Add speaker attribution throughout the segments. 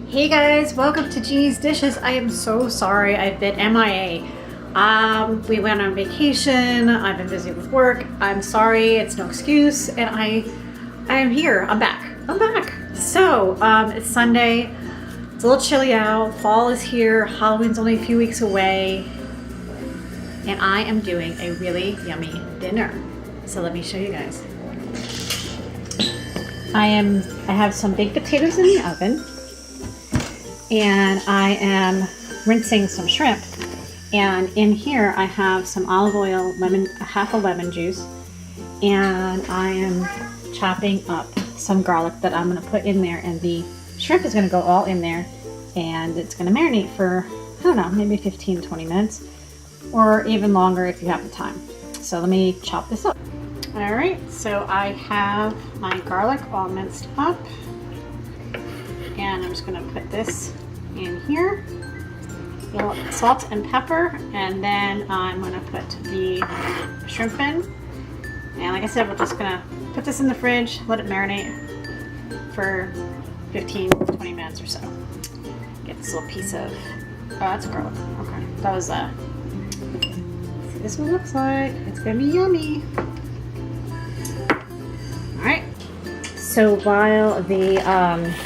Speaker 1: Hey guys, welcome to Jeannie's Dishes. I am so sorry I've been MIA. We went on vacation, I've been busy with work. I'm sorry, it's no excuse, and I am here. I'm back. So, it's Sunday, it's a little chilly out, fall is here, Halloween's only a few weeks away, and I am doing a really yummy dinner. So let me show you guys. I have some baked potatoes in the oven. And I am rinsing some shrimp, and in here I have some olive oil, half a lemon juice, and I am chopping up some garlic that I'm going to put in there, and the shrimp is going to go all in there, and it's going to marinate for, I don't know, maybe 15-20 minutes, or even longer if you have the time. So let me chop this up. Alright, so I have my garlic all minced up. And I'm just going to put this in here, a little salt and pepper, and then I'm going to put the shrimp in. And like I said, we're just going to put this in the fridge, let it marinate for 15-20 minutes or so. Get this little piece of, oh, that's garlic. Okay, that was, see what this one looks like. It's going to be yummy. Alright, so while the,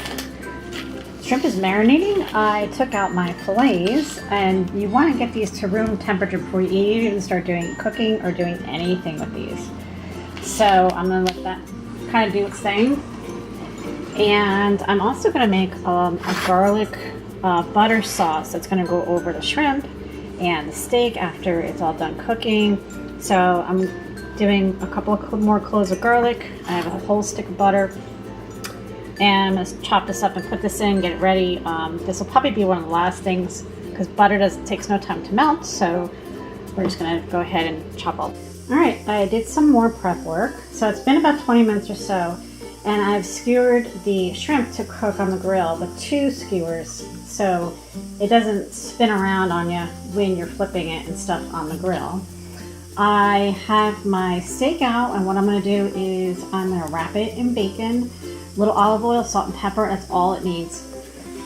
Speaker 1: shrimp is marinating, I took out my fillets, and you want to get these to room temperature before you even start doing cooking or doing anything with these. So I'm going to let that kind of do its thing. And I'm also going to make a garlic butter sauce that's going to go over the shrimp and the steak after it's all done cooking. So I'm doing a couple of more cloves of garlic. I have a whole stick of butter. And I'm going to chop this up and put this in, get it ready. This will probably be one of the last things because butter takes no time to melt. So we're just going to go ahead and chop all. All right, I did some more prep work. So it's been about 20 minutes or so. And I've skewered the shrimp to cook on the grill with 2 skewers. So it doesn't spin around on you when you're flipping it and stuff on the grill. I have my steak out, and what I'm going to do is I'm going to wrap it in bacon. Little olive oil, salt and pepper, that's all it needs.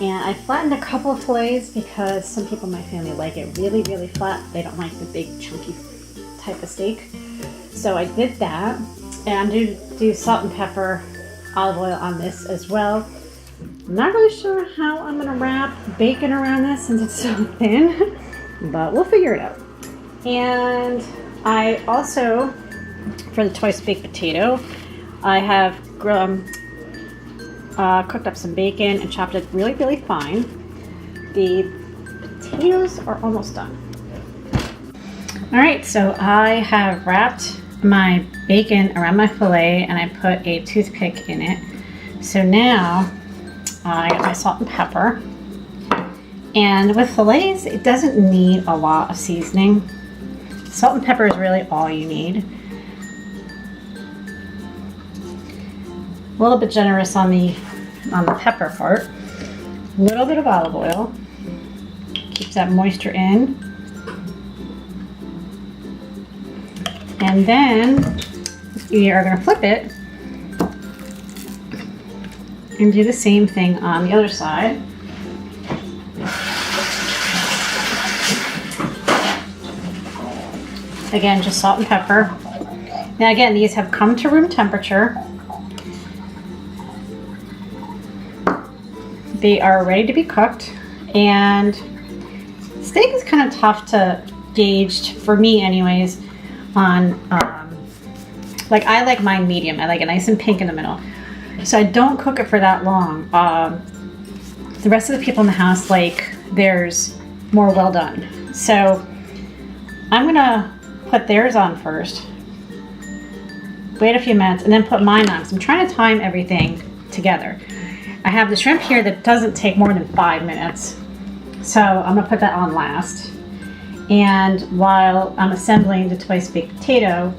Speaker 1: And I flattened a couple of fillets because some people in my family like it really, really flat. They don't like the big chunky type of steak. So I did that. And I'm going to do salt and pepper, olive oil on this as well. I'm not really sure how I'm going to wrap bacon around this since it's so thin, but we'll figure it out. And I also, for the twice baked potato, I have cooked up some bacon and chopped it really, really fine. The potatoes are almost done. All right, so I have wrapped my bacon around my fillet and I put a toothpick in it. So now I got my salt and pepper. And with fillets, it doesn't need a lot of seasoning. Salt and pepper is really all you need. A little bit generous on the pepper part. A little bit of olive oil. Keeps that moisture in. And then we are going to flip it and do the same thing on the other side. Again, just salt and pepper. Now again, these have come to room temperature. They are ready to be cooked, and steak is kind of tough to gauge, for me anyways, on, like I like mine medium. I like it nice and pink in the middle. So I don't cook it for that long. The rest of the people in the house like theirs more well done. So I'm gonna put theirs on first, wait a few minutes, and then put mine on. So I'm trying to time everything together. I have the shrimp here that doesn't take more than 5 minutes. So I'm gonna put that on last. And while I'm assembling the twice baked potato,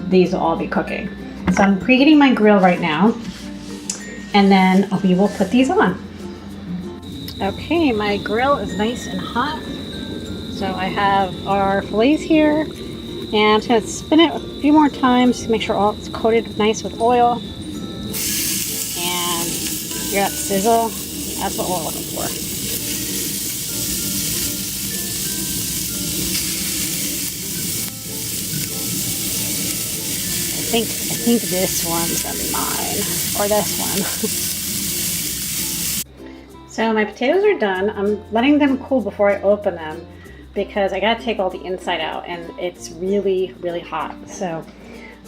Speaker 1: these will all be cooking. So I'm preheating my grill right now, and then we will put these on. Okay, my grill is nice and hot. So I have our fillets here, and I'm just gonna spin it a few more times to make sure all it's coated nice with oil. And hear that sizzle. That's what we're looking for. I think this one's gonna be mine, or this one. So my potatoes are done. I'm letting them cool before I open them because I gotta take all the inside out, and it's really, really hot. So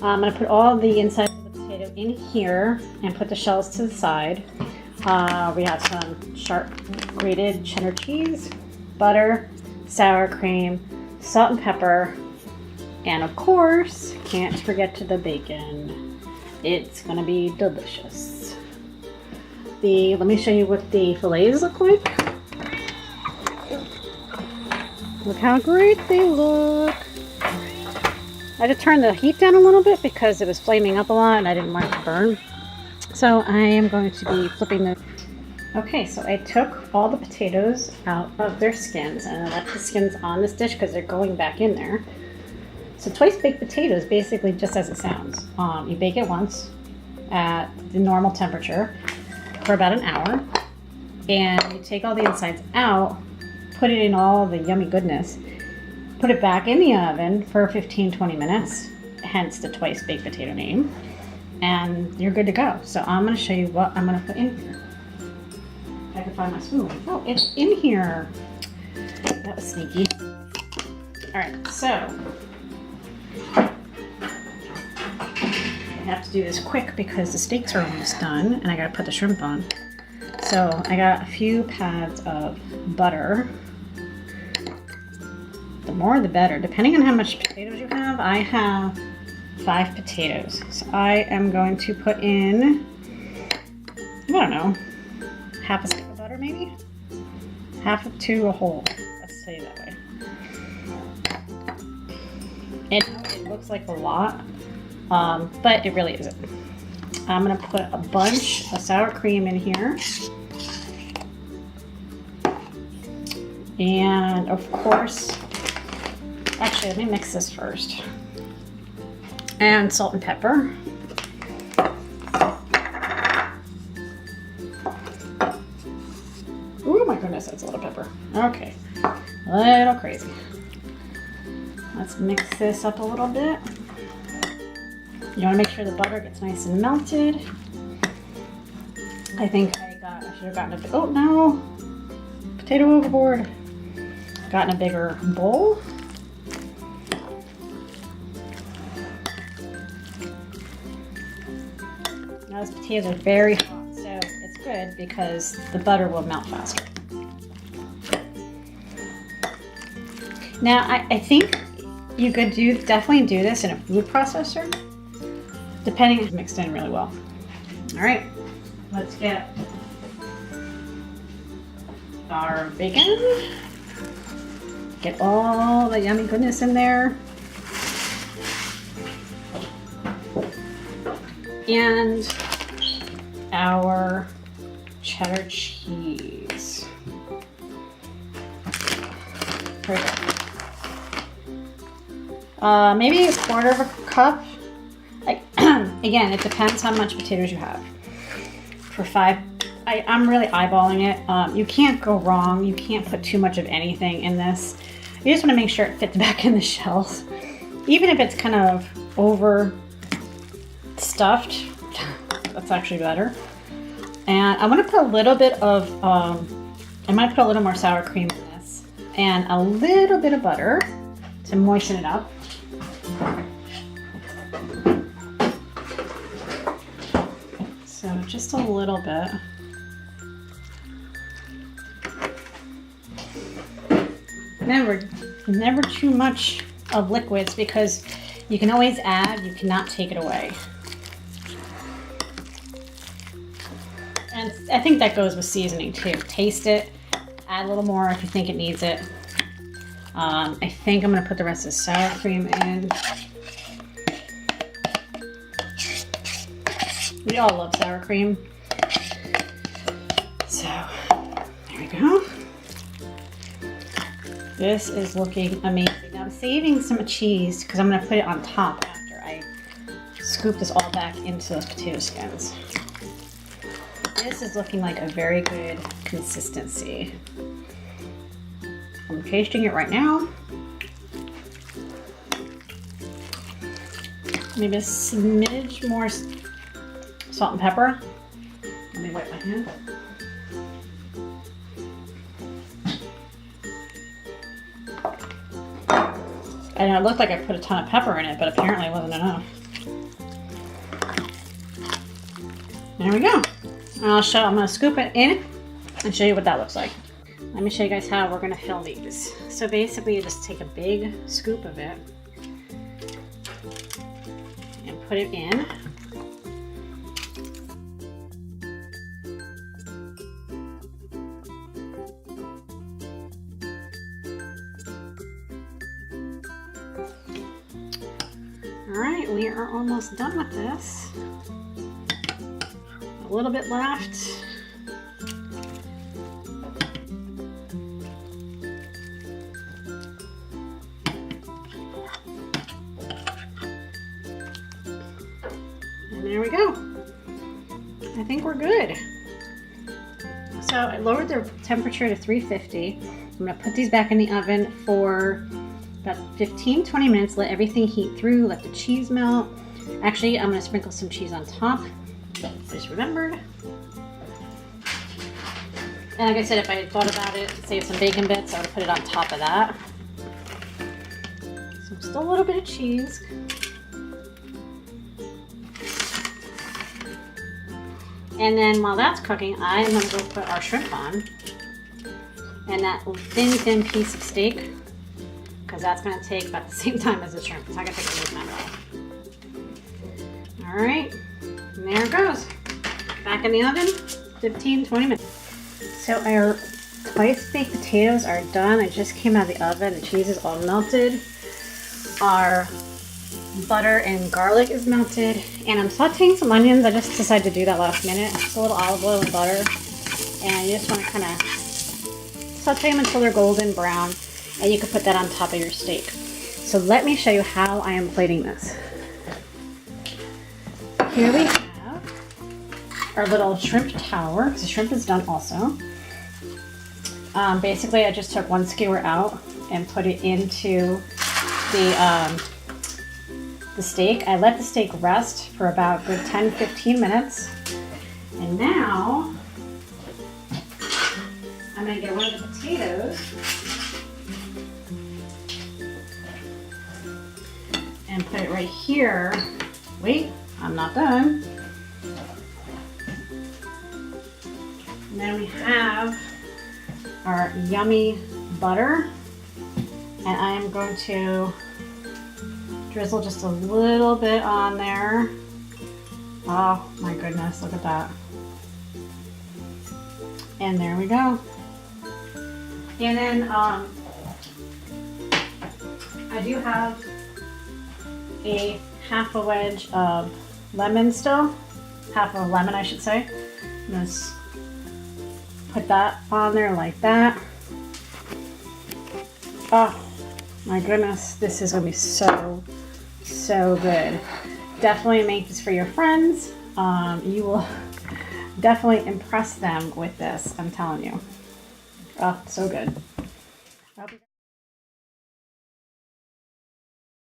Speaker 1: I'm gonna put all the inside of the potato in here and put the shells to the side. We have some sharp grated cheddar cheese, butter, sour cream, salt and pepper, and of course, can't forget the bacon. It's gonna be delicious. Let me show you what the fillets look like. Look how great they look. I had to turn the heat down a little bit because it was flaming up a lot and I didn't want it to burn. So I am going to be flipping the... Okay, so I took all the potatoes out of their skins and I left the skins on this dish because they're going back in there. So twice baked potatoes, basically just as it sounds. You bake it once at the normal temperature for about an hour, and you take all the insides out, put it in all the yummy goodness, put it back in the oven for 15-20 minutes, hence the twice baked potato name, and you're good to go. So I'm going to show you what I'm going to put in here. If I can find my spoon. Oh, it's in here. That was sneaky. All right, so I have to do this quick because the steaks are almost done and I gotta put the shrimp on. So I got a few pads of butter. The more the better, depending on how much potatoes you have. I have 5 potatoes. So I am going to put in, I don't know, half a stick of butter maybe? Half to a whole, let's say that way. It looks like a lot. But it really isn't. I'm gonna put a bunch of sour cream in here. And of course, actually let me mix this first. And salt and pepper. Oh my goodness, that's a lot of pepper. Okay, a little crazy. Let's mix this up a little bit. You want to make sure the butter gets nice and melted. I think I should have gotten oh no, potato overboard. Gotten a bigger bowl. Now those potatoes are very hot, so it's good because the butter will melt faster. Now I think you could definitely do this in a food processor. Depending, it's mixed in really well. All right, let's get our bacon. Get all the yummy goodness in there. And our cheddar cheese. Right there. Maybe a quarter of a cup. Again, it depends how much potatoes you have. For 5, I'm really eyeballing it. You can't go wrong. You can't put too much of anything in this. You just want to make sure it fits back in the shells. Even if it's kind of over stuffed, that's actually better. And I want to put a little bit of, I might put a little more sour cream in this. And a little bit of butter to moisten it up. So just a little bit. Never too much of liquids because you can always add, you cannot take it away. And I think that goes with seasoning too. Taste it, add a little more if you think it needs it. I think I'm gonna put the rest of the sour cream in. We all love sour cream. So, there we go. This is looking amazing. Now I'm saving some cheese because I'm going to put it on top after I scoop this all back into those potato skins. this is looking like a very good consistency. I'm tasting it right now. Maybe a smidge more salt and pepper. Let me wipe my hand. I know it looked like I put a ton of pepper in it, but apparently it wasn't enough. There we go. I'm gonna scoop it in and show you what that looks like. Let me show you guys how we're gonna fill these. So basically you just take a big scoop of it and put it in. All right, we are almost done with this. A little bit left. And there we go. I think we're good. So I lowered the temperature to 350. I'm gonna put these back in the oven for about 15-20 minutes. Let everything heat through, let the cheese melt. Actually, I'm gonna sprinkle some cheese on top. Just remembered. And like I said, if I had thought about it, save some bacon bits, I would have put it on top of that. So still a little bit of cheese. And then while that's cooking, I am gonna go put our shrimp on. And that thin piece of steak, because that's gonna take about the same time as the shrimp. It's not gonna take a little time at all. All right, and there it goes. Back in the oven, 15-20 minutes. So our twice baked potatoes are done. I just came out of the oven. The cheese is all melted. Our butter and garlic is melted. And I'm sauteing some onions. I just decided to do that last minute. Just a little olive oil and butter. And you just want to kind of saute them until they're golden brown. And you can put that on top of your steak. So let me show you how I am plating this. Here we have our little shrimp tower, because the shrimp is done also. Basically, I just took one skewer out and put it into the steak. I let the steak rest for about a good 10-15 minutes. And now, I'm going to get one of the potatoes and put it right here. Wait, I'm not done. And then we have our yummy butter, and I am going to drizzle just a little bit on there. Oh my goodness, look at that. And there we go. And then I do have a half a wedge of lemon still, half of a lemon I should say. I'm gonna put that on there like that. Oh my goodness, this is gonna be so good. Definitely make this for your friends. You will definitely impress them with this, I'm telling you. Oh, so good.